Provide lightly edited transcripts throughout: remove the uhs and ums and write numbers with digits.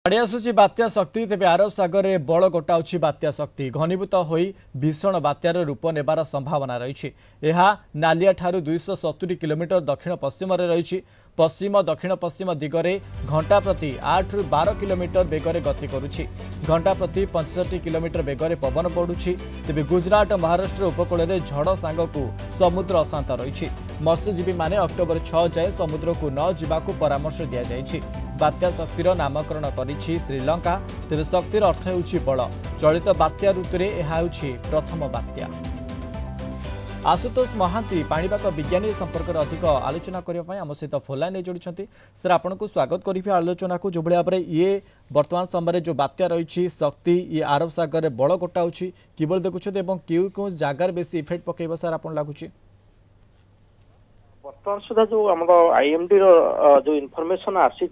माड़ी आसुची बात्या शक्ति तेज आरब सागर में बल गोटाऊँच बात्या शक्ति घनीभूत हो भीषण बात्यार रूप नेबार संभावना रही। नालिया ठारू 270 किलोमीटर दक्षिण पश्चिम रही। पश्चिम दक्षिण पश्चिम दिगरे घंटा प्रति 8 ରୁ 12 किलोमीटर बेगर गति करुछि। घंटा प्रति 65 किलोमीटर बेगर पवन बढ़ुछि। तेबे गुजरात महाराष्ट्र उपकूल में झड़ सांगकू समुद्र अशांत रही। मत्स्यजीवी माने अक्टोबर 6 जाए समुद्र को न जावाकू परामर्श दिया जायछि। बात्या शक्तिर नामकरण करिछि श्रीलंका। तेबे शक्तिर अर्थ हेउछि बल। चलित बात्या ऋतु में यह हेउछि प्रथम बात्या। आशुतोष महांती पाणीपाग विज्ञानी संपर्क में अधिक आलोचना करने आम सहित फोनलाइन जोड़ी। सर आपन को स्वागत करी आलोचना को जो भाव में ये वर्तमान समय जो बात्या रही शक्ति ये आरब सागर में बल गोटाऊँच किभली देखुं क्यों क्यों जगार बेसी इफेक्ट पकेब सर आपन लगुच बर्तमान सुधा जो आम आईएमडी जो इनफॉरमेशन आसी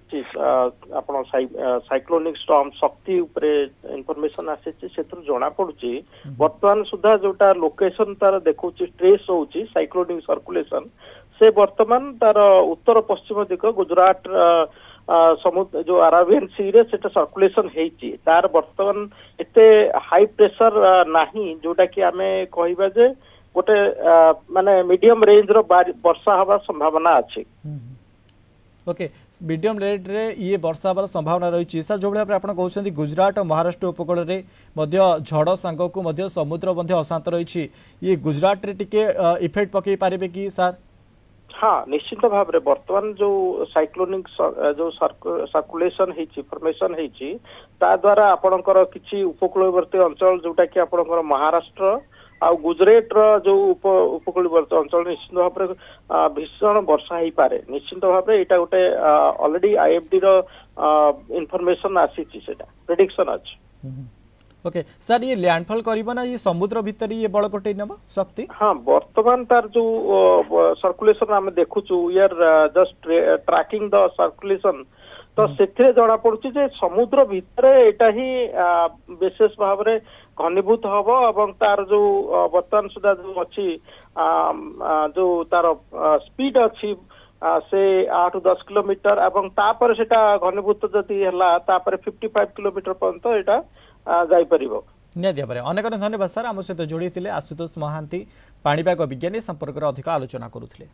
साइक्लोनिक स्टॉर्म शक्ति उपरे इनफॉरमेशन आसी जना पड़ुची बर्तमान सुधा जोटा लोकेशन तार देखुची ट्रेस होची साइक्लोनिक सर्कुलेशन से बर्तमान तार उत्तर पश्चिम दिग गुजरात समुद्र जो अराबियन सी रे सेटा सर्कुलेशन हेची तार बर्तमान एते हाई प्रेशर नाही जोटा कि आमे कहिबा जे गोटे माने मीडियम रेंज रो वर्षा हवा संभावना अछि। ओके मीडियम रेंज रे ये वर्षा हवार संभावना रही। सर जो भाव आप कहते गुजरात और महाराष्ट्र उपकूल में झड़ सांग को समुद्र अशांत रही ये गुजरात रे टिके इफेक्ट पकई पारे कि सर? हाँ निश्चित भाव में बर्तमान जो साइक्लोनिक जो सर्कुलेशन फॉर्मेशन हेची ता द्वारा आपणकर किछि उपकूलवर्ती अंचल जोटा कि आपणकर महाराष्ट्र आ गुजरात जो उपकूलवर्ती अंचल निश्चित भाव में भीषण वर्षा हो पारे। निश्चित भाव में यहाँ गोटे ऑलरेडी आईएफडी रो इनफॉरमेशन आसी प्रेडिक्शन अछि। ओके सर ये लैंडफॉल करिबो ना ये समुद्र भीतर ये बल गोटे नबो शक्ति? हाँ वर्तमान तार जो सर्कुलेशन आम देखुचु we are just tracking the circulation तो से जना पड़ुची जे समुद्र भितर एटा ही विशेष भाव में घनीभूत हम और तार जो बर्तमान सुधा जो अच्छी जो तार स्पीड अच्छी से 8-10 किलोमीटर एवं तापर सेटा घनीभूत जदि है 55 किलोमीटर पर्यंत यहाँ जाई परिबो। अनेक धन्यवाद सर आम सहित जोड़ी आशुतोष महांती पाणीपाग विज्ञानी संपर्क में अधिक आलोचना करुथिले।